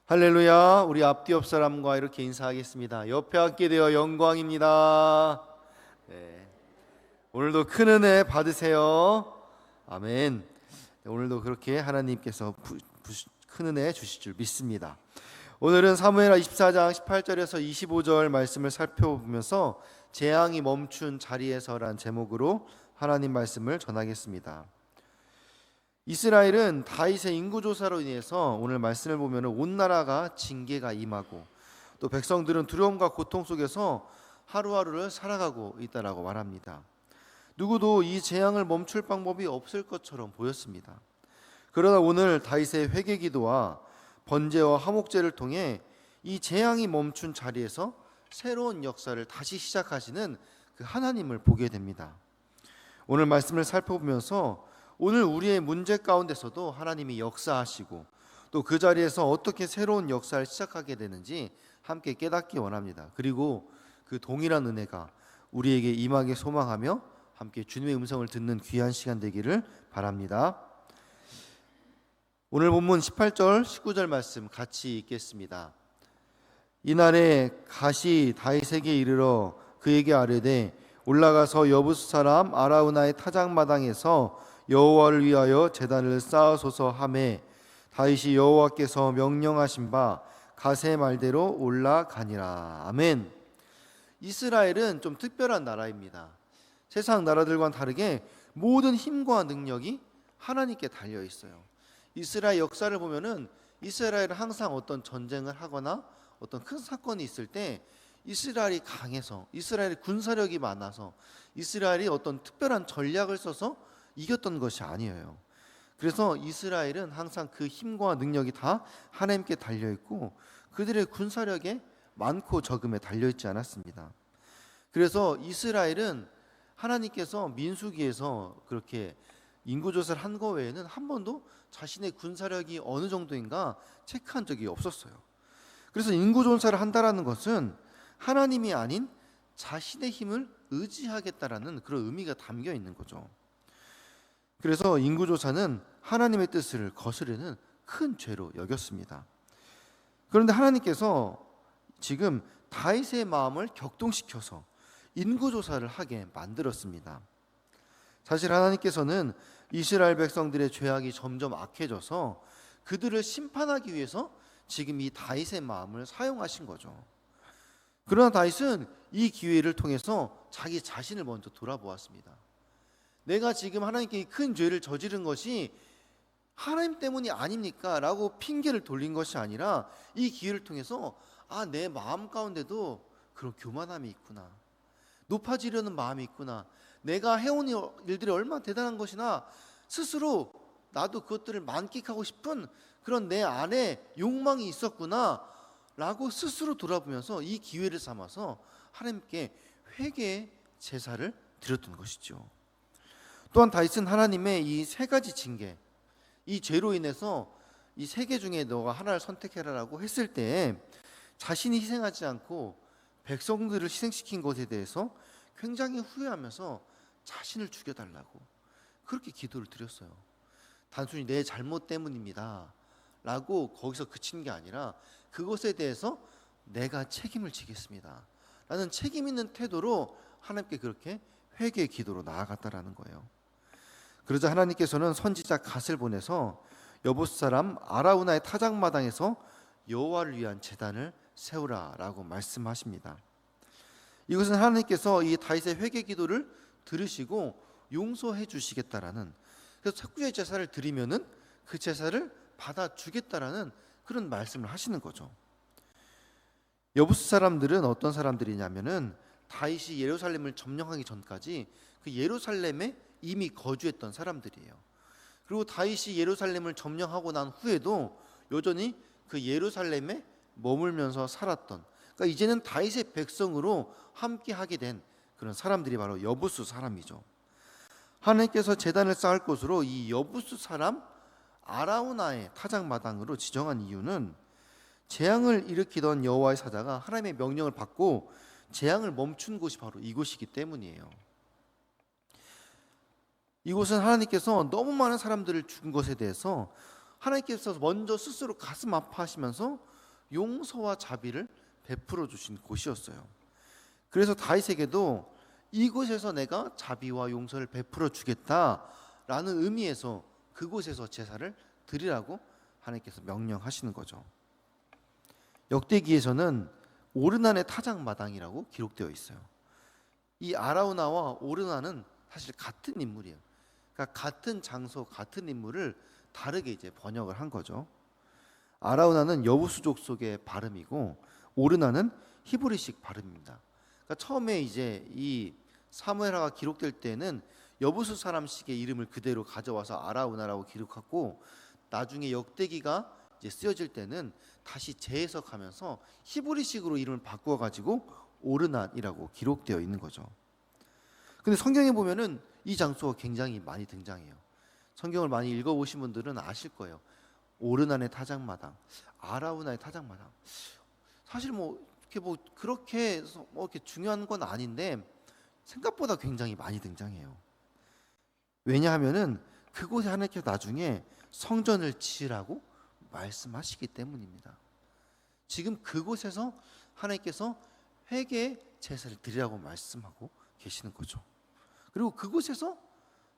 할렐루야. 우리 앞뒤 옆 사람과 이렇게 인사하겠습니다. 옆에 앉게 되어 영광입니다. 네. 오늘도 큰 은혜 받으세요. 아멘. 네, 오늘도 그렇게 하나님께서 큰 은혜 주실 줄 믿습니다. 오늘은 사무엘하 24장 18절에서 25절 말씀을 살펴보면서 재앙이 멈춘 자리에서란 제목으로 하나님 말씀을 전하겠습니다. 이스라엘은 다윗의 인구조사로 인해서 오늘 말씀을 보면 온 나라가 징계가 임하고 또 백성들은 두려움과 고통 속에서 하루하루를 살아가고 있다라고 말합니다. 누구도 이 재앙을 멈출 방법이 없을 것처럼 보였습니다. 그러나 오늘 다윗의 회개기도와 번제와 화목제를 통해 이 재앙이 멈춘 자리에서 새로운 역사를 다시 시작하시는 그 하나님을 보게 됩니다. 오늘 말씀을 살펴보면서 오늘 우리의 문제 가운데서도 하나님이 역사하시고 또 그 자리에서 어떻게 새로운 역사를 시작하게 되는지 함께 깨닫기 원합니다. 그리고 그 동일한 은혜가 우리에게 임하게 소망하며 함께 주님의 음성을 듣는 귀한 시간 되기를 바랍니다. 오늘 본문 18절 19절 말씀 같이 읽겠습니다. 이날에 갓이 다윗에게 이르러 그에게 아뢰되 올라가서 여부스 사람 아라우나의 타작마당에서 여호와를 위하여 제단을 쌓으소서 하매 다윗이 여호와께서 명령하신 바 갓의 말대로 올라가니라. 아멘. 이스라엘은 좀 특별한 나라입니다. 세상 나라들과는 다르게 모든 힘과 능력이 하나님께 달려 있어요. 이스라엘 역사를 보면은 이스라엘은 항상 어떤 전쟁을 하거나 어떤 큰 사건이 있을 때 이스라엘이 강해서 이스라엘이 군사력이 많아서 이스라엘이 어떤 특별한 전략을 써서 이겼던 것이 아니에요. 그래서 이스라엘은 항상 그 힘과 능력이 다 하나님께 달려있고 그들의 군사력에 많고 적음에 달려있지 않았습니다. 그래서 이스라엘은 하나님께서 민수기에서 그렇게 인구조사를 한 거 외에는 한 번도 자신의 군사력이 어느 정도인가 체크한 적이 없었어요. 그래서 인구조사를 한다라는 것은 하나님이 아닌 자신의 힘을 의지하겠다라는 그런 의미가 담겨 있는 거죠. 그래서 인구조사는 하나님의 뜻을 거스르는 큰 죄로 여겼습니다. 그런데 하나님께서 지금 다윗의 마음을 격동시켜서 인구조사를 하게 만들었습니다. 사실 하나님께서는 이스라엘 백성들의 죄악이 점점 악해져서 그들을 심판하기 위해서 지금 이 다윗의 마음을 사용하신 거죠. 그러나 다윗은 이 기회를 통해서 자기 자신을 먼저 돌아보았습니다. 내가 지금 하나님께 큰 죄를 저지른 것이 하나님 때문이 아닙니까? 라고 핑계를 돌린 것이 아니라 이 기회를 통해서 내 마음 가운데도 그런 교만함이 있구나. 높아지려는 마음이 있구나. 내가 해온 일들이 얼마나 대단한 것이나 스스로 나도 그것들을 만끽하고 싶은 그런 내 안에 욕망이 있었구나 라고 스스로 돌아보면서 이 기회를 삼아서 하나님께 회개의 제사를 드렸던 것이죠. 또한 다윗은 하나님의 이 세 가지 징계, 이 죄로 인해서 이 세 개 중에 너가 하나를 선택해라라고 했을 때 자신이 희생하지 않고 백성들을 희생시킨 것에 대해서 굉장히 후회하면서 자신을 죽여달라고 그렇게 기도를 드렸어요. 단순히 내 잘못 때문입니다 라고 거기서 그친 게 아니라 그것에 대해서 내가 책임을 지겠습니다 라는 책임 있는 태도로 하나님께 그렇게 회개의 기도로 나아갔다라는 거예요. 그러자 하나님께서는 선지자 갓을 보내서 여부스 사람 아라우나의 타작마당에서 여호와를 위한 제단을 세우라라고 말씀하십니다. 이것은 하나님께서 이 다윗의 회개 기도를 들으시고 용서해 주시겠다라는, 그래서 속죄의 제사를 드리면은 그 제사를 받아 주겠다라는 그런 말씀을 하시는 거죠. 여부스 사람들은 어떤 사람들이냐면은 다윗이 예루살렘을 점령하기 전까지 그 예루살렘에 이미 거주했던 사람들이에요. 그리고 다윗이 예루살렘을 점령하고 난 후에도 여전히 그 예루살렘에 머물면서 살았던, 그러니까 이제는 다윗의 백성으로 함께 하게 된 그런 사람들이 바로 여부스 사람이죠. 하나님께서 제단을 쌓을 곳으로 이 여부스 사람 아라우나의 타작마당으로 지정한 이유는 재앙을 일으키던 여호와의 사자가 하나님의 명령을 받고 재앙을 멈춘 곳이 바로 이곳이기 때문이에요. 이곳은 하나님께서 너무 많은 사람들을 죽인 것에 대해서 하나님께서 먼저 스스로 가슴 아파하시면서 용서와 자비를 베풀어 주신 곳이었어요. 그래서 다윗에게도 이곳에서 내가 자비와 용서를 베풀어 주겠다라는 의미에서 그곳에서 제사를 드리라고 하나님께서 명령하시는 거죠. 역대기에서는 오르난의 타작마당이라고 기록되어 있어요. 이 아라우나와 오르난은 사실 같은 인물이에요. 그러니까 같은 장소, 같은 인물을 다르게 이제 번역을 한 거죠. 아라우나는 여부수족 속의 발음이고 오르난은 히브리식 발음입니다. 그러니까 처음에 이제 이 사무엘하가 기록될 때는 여부수 사람식의 이름을 그대로 가져와서 아라우나라고 기록하고 나중에 역대기가 이제 쓰여질 때는 다시 재해석하면서 히브리식으로 이름을 바꾸어 가지고 오르난이라고 기록되어 있는 거죠. 근데 성경에 보면은 이 장소가 굉장히 많이 등장해요. 성경을 많이 읽어보신 분들은 아실 거예요. 오르난의 타작마당, 아라우나의 타작마당. 사실 그렇게 이렇게 중요한 건 아닌데 생각보다 굉장히 많이 등장해요. 왜냐하면은 그곳에 하나님께서 나중에 성전을 지으라고 말씀하시기 때문입니다. 지금 그곳에서 하나님께서 회개 제사를 드리라고 말씀하고 계시는 거죠. 그리고 그곳에서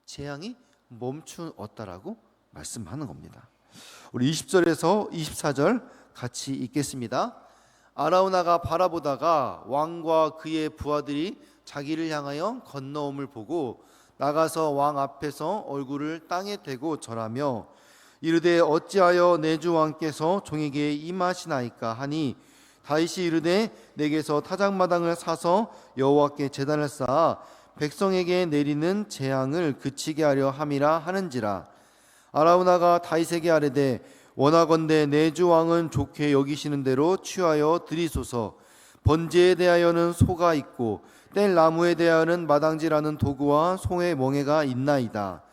재앙이 멈추었다라고 말씀하는 겁니다. 우리 20절에서 24절 같이 읽겠습니다. 아라우나가 바라보다가 왕과 그의 부하들이 자기를 향하여 건너옴을 보고 나가서 왕 앞에서 얼굴을 땅에 대고 절하며 이르되 어찌하여 내 주 왕께서 종에게 임하시나이까 하니 다윗이 이르되 내게서 타작마당을 사서 여호와께 제단을 쌓아 백성에게 내리는 재앙을 그치게 하려 함이라 하는지라. 아라우나가 다윗에게 아뢰되 원하건대 내 주 왕은 좋게 여기시는 대로 취하여 드리소서. 번제에 대하여는 소가 있고 뗄 나무에 대하여는 마당질하는 도구와 소의 멍에가 있나이다.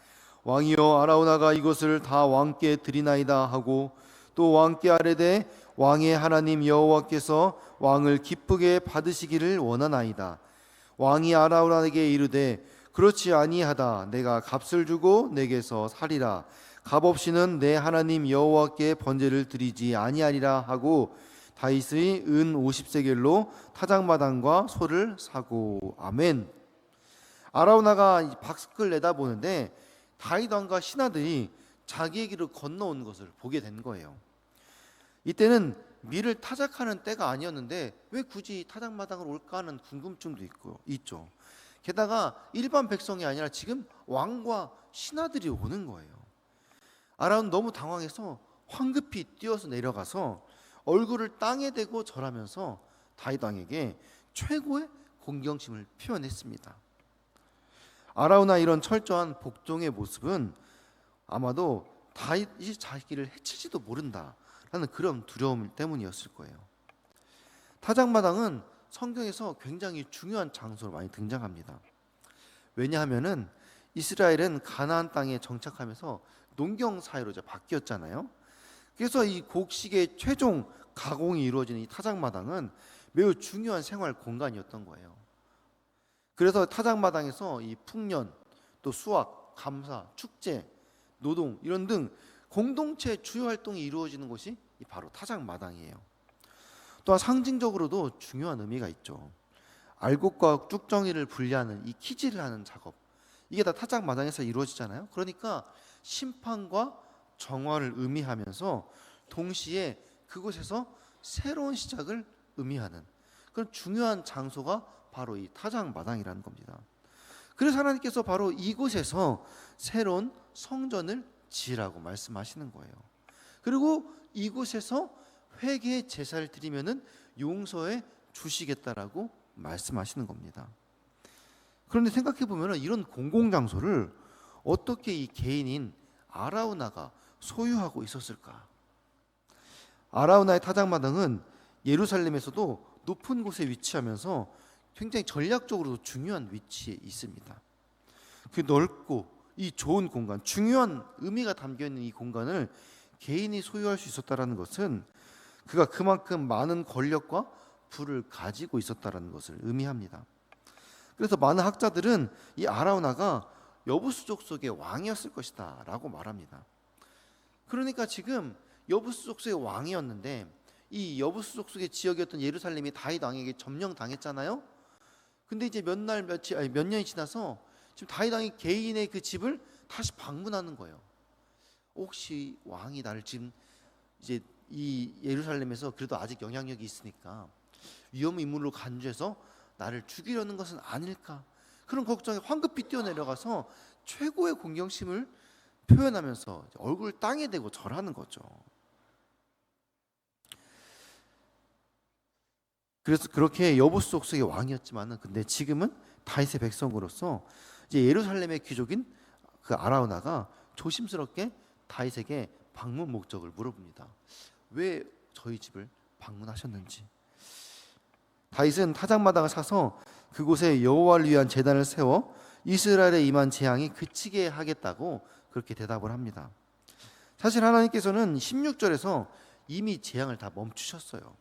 왕이여 아라우나가 이것을 다 왕께 드리나이다 하고 또 왕께 아뢰되 왕의 하나님 여호와께서 왕을 기쁘게 받으시기를 원하나이다. 왕이 아라우나에게 이르되 그렇지 아니하다. 내가 값을 주고 내게서 살이라. 값 없이는 내 하나님 여호와께 번제를 드리지 아니하리라 하고 다윗의 은 50세겔로 타작마당과 소를 사고. 아멘. 아라우나가 밖을 내다보는데 다윗 왕과 신하들이 자기에게로 건너온 것을 보게 된 거예요. 이때는 밀을 타작하는 때가 아니었는데 왜 굳이 타작마당을 올까 하는 궁금증도 있죠. 게다가 일반 백성이 아니라 지금 왕과 신하들이 오는 거예요. 아라우나는 너무 당황해서 황급히 뛰어서 내려가서 얼굴을 땅에 대고 절하면서 다윗 왕에게 최고의 공경심을 표현했습니다. 아라우나 이런 철저한 복종의 모습은 아마도 다윗이 자기를 해칠지도 모른다라는 그런 두려움 때문이었을 거예요. 타작마당은 성경에서 굉장히 중요한 장소로 많이 등장합니다. 왜냐하면은 이스라엘은 가나안 땅에 정착하면서 농경 사회로 이제 바뀌었잖아요. 그래서 이 곡식의 최종 가공이 이루어지는 이 타작마당은 매우 중요한 생활 공간이었던 거예요. 그래서 타작마당에서 이 풍년, 또 수확, 감사, 축제, 노동 이런 등 공동체 주요 활동이 이루어지는 곳이 바로 타작마당이에요. 또한 상징적으로도 중요한 의미가 있죠. 알곡과 뚝정이를 분리하는 이 키질을 하는 작업, 이게 다 타작마당에서 이루어지잖아요. 그러니까 심판과 정화를 의미하면서 동시에 그곳에서 새로운 시작을 의미하는 그런 중요한 장소가 바로 이 타작마당이라는 겁니다. 그래서 하나님께서 바로 이곳에서 새로운 성전을 지으라고 말씀하시는 거예요. 그리고 이곳에서 회개의 제사를 드리면은 용서해 주시겠다라고 말씀하시는 겁니다. 그런데 생각해 보면은 이런 공공장소를 어떻게 이 개인인 아라우나가 소유하고 있었을까? 아라우나의 타작마당은 예루살렘에서도 높은 곳에 위치하면서 굉장히 전략적으로도 중요한 위치에 있습니다. 그 넓고 이 좋은 공간, 중요한 의미가 담겨 있는 이 공간을 개인이 소유할 수 있었다라는 것은 그가 그만큼 많은 권력과 부를 가지고 있었다라는 것을 의미합니다. 그래서 많은 학자들은 이 아라우나가 여부수족 속의 왕이었을 것이다라고 말합니다. 그러니까 지금 여부수 족속의 왕이었는데 이 여부수 족속의 지역이었던 예루살렘이 다윗 왕에게 점령당했잖아요. 근데 이제 몇 년이 지나서 지금 다윗 왕이 개인의 그 집을 다시 방문하는 거예요. 혹시 왕이 나를 지금 이제 이 예루살렘에서 그래도 아직 영향력이 있으니까 위험 인물로 간주해서 나를 죽이려는 것은 아닐까, 그런 걱정에 황급히 뛰어내려가서 최고의 공경심을 표현하면서 얼굴을 땅에 대고 절하는 거죠. 그래서 그렇게 여부수 족속의 왕이었지만은 근데 지금은 다윗의 백성으로서 이제 예루살렘의 귀족인 그 아라우나가 조심스럽게 다윗에게 방문 목적을 물어봅니다. 왜 저희 집을 방문하셨는지. 다윗은 타작마당을 사서 그곳에 여호와를 위한 제단을 세워 이스라엘에 임한 재앙이 그치게 하겠다고 그렇게 대답을 합니다. 사실 하나님께서는 16절에서 이미 재앙을 다 멈추셨어요.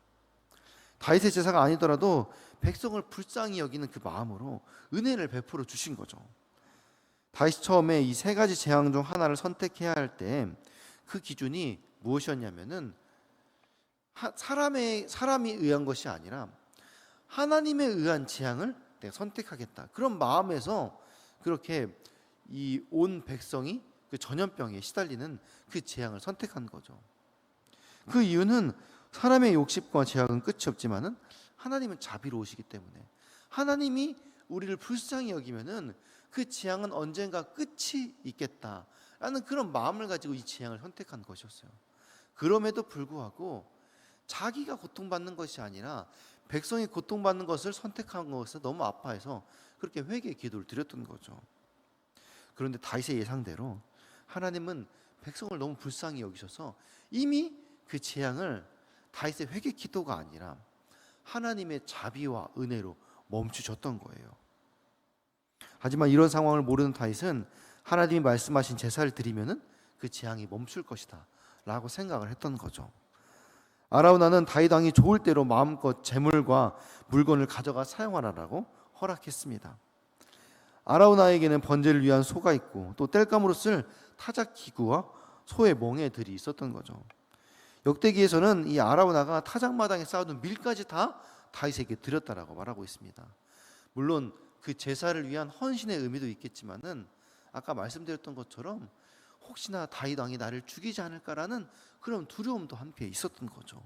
다윗의 제사가 아니더라도 백성을 불쌍히 여기는 그 마음으로 은혜를 베풀어 주신 거죠. 다윗이 처음에 이 세 가지 재앙 중 하나를 선택해야 할 때 그 기준이 무엇이었냐면은 사람이 의한 것이 아니라 하나님에 의한 재앙을 내가 선택하겠다, 그런 마음에서 그렇게 이 온 백성이 그 전염병에 시달리는 그 재앙을 선택한 거죠. 그 이유는 사람의 욕심과 죄악은 끝이 없지만은 하나님은 자비로우시기 때문에 하나님이 우리를 불쌍히 여기면은 그 재앙은 언젠가 끝이 있겠다라는 그런 마음을 가지고 이 재앙을 선택한 것이었어요. 그럼에도 불구하고 자기가 고통받는 것이 아니라 백성이 고통받는 것을 선택한 것을 너무 아파해서 그렇게 회개의 기도를 드렸던 거죠. 그런데 다윗의 예상대로 하나님은 백성을 너무 불쌍히 여기셔서 이미 그 재앙을 다윗의 회개 기도가 아니라 하나님의 자비와 은혜로 멈추셨던 거예요. 하지만 이런 상황을 모르는 다윗은 하나님이 말씀하신 제사를 드리면은 그 재앙이 멈출 것이다 라고 생각을 했던 거죠. 아라우나는 다윗 왕이 좋을 대로 마음껏 재물과 물건을 가져가 사용하라고 허락했습니다. 아라우나에게는 번제를 위한 소가 있고 또 땔감으로 쓸 타작 기구와 소의 멍에들이 있었던 거죠. 역대기에서는 이 아라우나가 타작마당에 쌓아둔 밀까지 다 다윗에게 드렸다라고 말하고 있습니다. 물론 그 제사를 위한 헌신의 의미도 있겠지만은 아까 말씀드렸던 것처럼 혹시나 다윗 왕이 나를 죽이지 않을까라는 그런 두려움도 함께 있었던 거죠.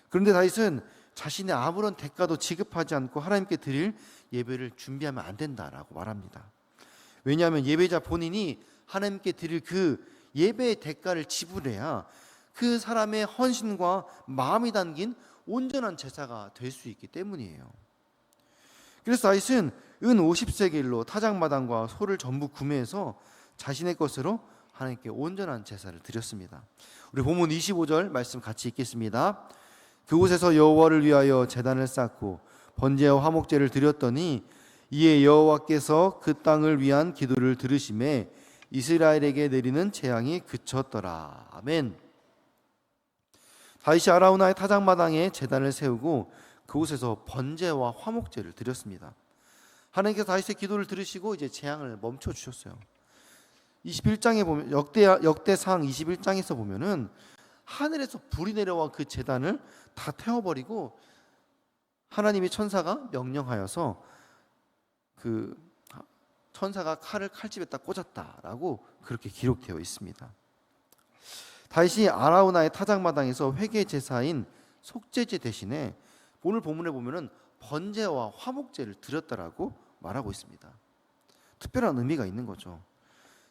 그런데 다윗은 자신의 아무런 대가도 지급하지 않고 하나님께 드릴 예배를 준비하면 안 된다라고 말합니다. 왜냐하면 예배자 본인이 하나님께 드릴 그 예배의 대가를 지불해야 그 사람의 헌신과 마음이 담긴 온전한 제사가 될 수 있기 때문이에요. 그래서 다윗은 은 50세겔로 타작마당과 소를 전부 구매해서 자신의 것으로 하나님께 온전한 제사를 드렸습니다. 우리 본문 25절 말씀 같이 읽겠습니다. 그곳에서 여호와를 위하여 제단을 쌓고 번제와 화목제를 드렸더니 이에 여호와께서 그 땅을 위한 기도를 들으심에 이스라엘에게 내리는 재앙이 그쳤더라. 아멘. 다윗이 아라우나의 타작마당에 제단을 세우고 그곳에서 번제와 화목제를 드렸습니다. 하나님께서 다윗의 기도를 들으시고 이제 재앙을 멈춰 주셨어요. 21장에 보면 역대상 21장에서 보면은 하늘에서 불이 내려와 그 제단을 다 태워버리고 하나님이 천사가 명령하여서 그 천사가 칼을 칼집에 딱 꽂았다라고 그렇게 기록되어 있습니다. 다윗이 아라우나의 타작마당에서 회개 제사인 속죄제 대신에 오늘 본문에 보면은 번제와 화목제를 드렸다라고 말하고 있습니다. 특별한 의미가 있는 거죠.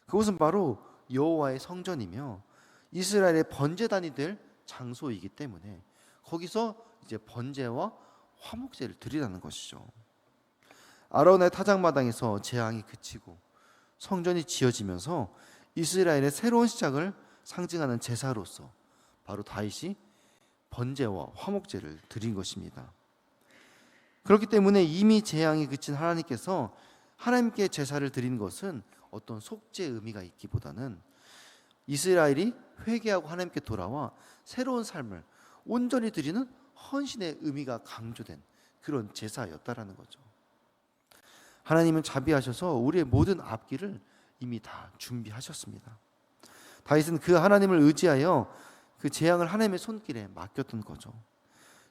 그곳은 바로 여호와의 성전이며 이스라엘의 번제단이 될 장소이기 때문에 거기서 이제 번제와 화목제를 드리라는 것이죠. 아라우나의 타작마당에서 재앙이 그치고 성전이 지어지면서 이스라엘의 새로운 시작을 상징하는 제사로서 바로 다윗이 번제와 화목제를 드린 것입니다. 그렇기 때문에 이미 재앙이 그친 하나님께서 하나님께 제사를 드린 것은 어떤 속죄의 의미가 있기보다는 이스라엘이 회개하고 하나님께 돌아와 새로운 삶을 온전히 드리는 헌신의 의미가 강조된 그런 제사였다라는 거죠. 하나님은 자비하셔서 우리의 모든 앞길을 이미 다 준비하셨습니다. 다윗은 그 하나님을 의지하여 그 재앙을 하나님의 손길에 맡겼던 거죠.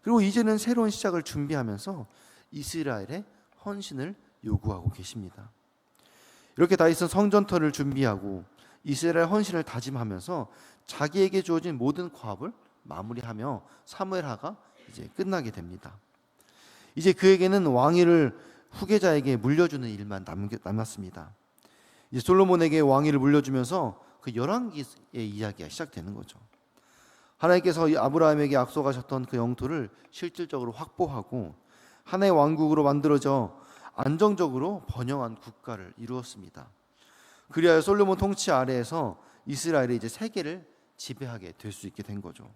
그리고 이제는 새로운 시작을 준비하면서 이스라엘의 헌신을 요구하고 계십니다. 이렇게 다윗은 성전터를 준비하고 이스라엘 헌신을 다짐하면서 자기에게 주어진 모든 과업을 마무리하며 사무엘하가 이제 끝나게 됩니다. 이제 그에게는 왕위를 후계자에게 물려주는 일만 남았습니다. 이제 솔로몬에게 왕위를 물려주면서 그 열왕기의 이야기가 시작되는 거죠. 하나님께서 아브라함에게 약속하셨던 그 영토를 실질적으로 확보하고 하나의 왕국으로 만들어져 안정적으로 번영한 국가를 이루었습니다. 그리하여 솔로몬 통치 아래에서 이스라엘이 이제 세계를 지배하게 될 수 있게 된 거죠.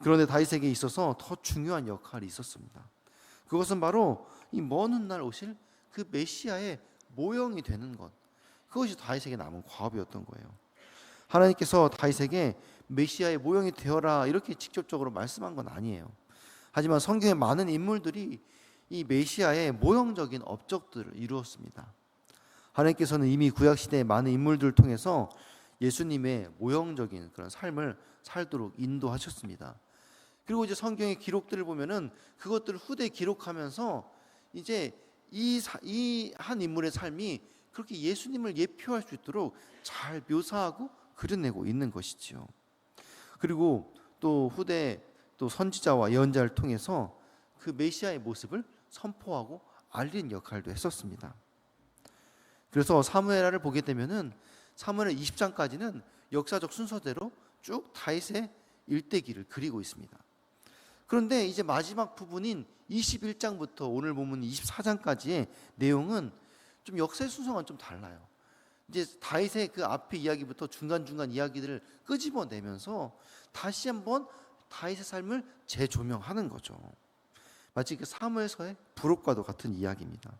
그런데 다윗에게 있어서 더 중요한 역할이 있었습니다. 그것은 바로 이 먼 훗날 오실 그 메시아의 모형이 되는 것, 그것이 다윗에게 남은 과업이었던 거예요. 하나님께서 다윗에게 메시아의 모형이 되어라 이렇게 직접적으로 말씀한 건 아니에요. 하지만 성경의 많은 인물들이 이 메시아의 모형적인 업적들을 이루었습니다. 하나님께서는 이미 구약시대의 많은 인물들을 통해서 예수님의 모형적인 그런 삶을 살도록 인도하셨습니다. 그리고 이제 성경의 기록들을 보면은 그것들을 후대에 기록하면서 이제 이 한 인물의 삶이 그렇게 예수님을 예표할 수 있도록 잘 묘사하고 그려내고 있는 것이지요. 그리고 또 후대 또 선지자와 예언자를 통해서 그 메시아의 모습을 선포하고 알리는 역할도 했었습니다. 그래서 사무엘하를 보게 되면은 사무엘 20장까지는 역사적 순서대로 쭉 다윗의 일대기를 그리고 있습니다. 그런데 이제 마지막 부분인 21장부터 오늘 보면 24장까지의 내용은 좀 역사의 순서가 좀 달라요. 이제 다윗의 그 앞의 이야기부터 중간중간 이야기들을 끄집어내면서 다시 한번 다윗의 삶을 재조명하는 거죠. 마치 그 사무엘서의 부록과도 같은 이야기입니다.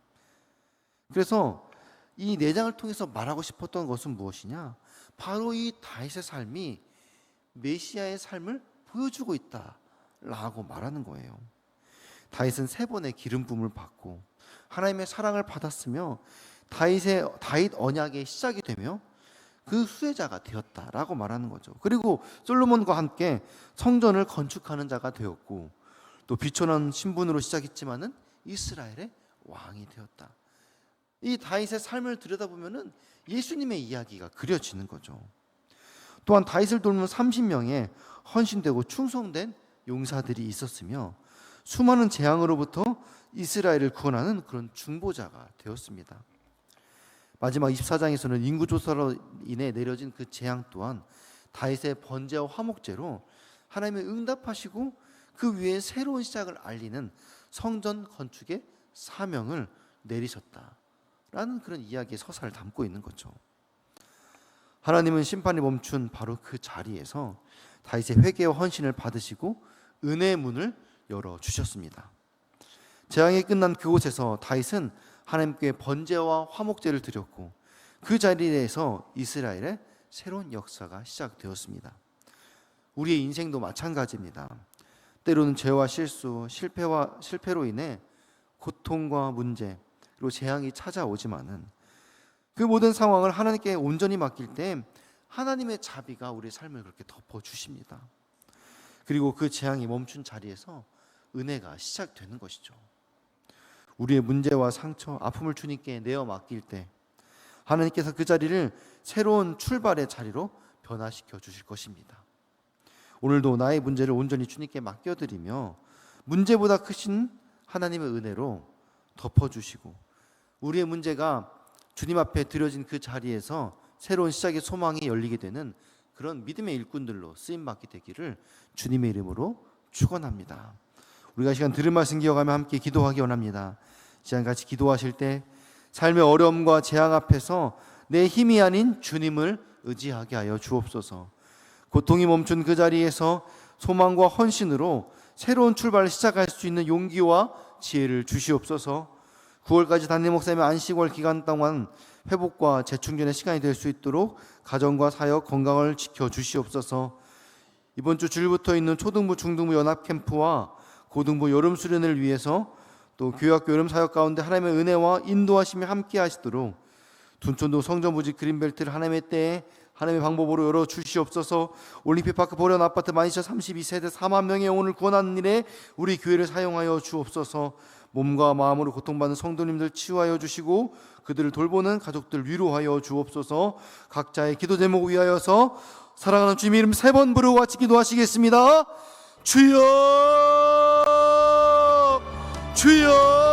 그래서 이 4장을 통해서 말하고 싶었던 것은 무엇이냐? 바로 이 다윗의 삶이 메시아의 삶을 보여주고 있다라고 말하는 거예요. 다윗은 3번의 기름 부음을 받고 하나님의 사랑을 받았으며 다윗 언약의 시작이 되며 그 수혜자가 되었다라고 말하는 거죠. 그리고 솔로몬과 함께 성전을 건축하는 자가 되었고 또 비천한 신분으로 시작했지만은 이스라엘의 왕이 되었다. 이 다윗의 삶을 들여다보면은 예수님의 이야기가 그려지는 거죠. 또한 다윗을 돕는 30명의 헌신되고 충성된 용사들이 있었으며 수많은 재앙으로부터 이스라엘을 구원하는 그런 중보자가 되었습니다. 마지막 24장에서는 인구조사로 인해 내려진 그 재앙 또한 다윗의 번제와 화목제로 하나님의 응답하시고 그 위에 새로운 시작을 알리는 성전 건축의 사명을 내리셨다라는 그런 이야기의 서사를 담고 있는 거죠. 하나님은 심판이 멈춘 바로 그 자리에서 다윗의 회개와 헌신을 받으시고 은혜의 문을 열어주셨습니다. 재앙이 끝난 그곳에서 다윗은 하나님께 번제와 화목제를 드렸고 그 자리에서 이스라엘의 새로운 역사가 시작되었습니다. 우리의 인생도 마찬가지입니다. 때로는 죄와 실수, 실패로 인해 고통과 문제 그리고 재앙이 찾아오지만은 그 모든 상황을 하나님께 온전히 맡길 때 하나님의 자비가 우리의 삶을 그렇게 덮어주십니다. 그리고 그 재앙이 멈춘 자리에서 은혜가 시작되는 것이죠. 우리의 문제와 상처, 아픔을 주님께 내어 맡길 때 하나님께서 그 자리를 새로운 출발의 자리로 변화시켜 주실 것입니다. 오늘도 나의 문제를 온전히 주님께 맡겨드리며 문제보다 크신 하나님의 은혜로 덮어주시고 우리의 문제가 주님 앞에 드려진 그 자리에서 새로운 시작의 소망이 열리게 되는 그런 믿음의 일꾼들로 쓰임받게 되기를 주님의 이름으로 축원합니다. 우리가 시간 들은 말씀 기억하며 함께 기도하기 원합니다. 시간 같이 기도하실 때 삶의 어려움과 재앙 앞에서 내 힘이 아닌 주님을 의지하게 하여 주옵소서. 고통이 멈춘 그 자리에서 소망과 헌신으로 새로운 출발을 시작할 수 있는 용기와 지혜를 주시옵소서. 9월까지 담임 목사님의 안식월 기간 동안 회복과 재충전의 시간이 될 수 있도록 가정과 사역 건강을 지켜 주시옵소서. 이번 주 주일부터 있는 초등부 중등부 연합 캠프와 고등부 여름 수련을 위해서 또 교회학교 여름 사역 가운데 하나님의 은혜와 인도하심이 함께 하시도록 둔촌도 성전부지 그린벨트를 하나님의 때에 하나님의 방법으로 열어 주시옵소서. 올림픽파크 보련 아파트 만이셔 32세대 4만 명의 영혼을 구원하는 일에 우리 교회를 사용하여 주옵소서. 몸과 마음으로 고통받는 성도님들 치유하여 주시고 그들을 돌보는 가족들 위로하여 주옵소서. 각자의 기도 제목 위하여서 사랑하는 주님 이름 3번 부르고 같이 기도하시겠습니다. 주여 주여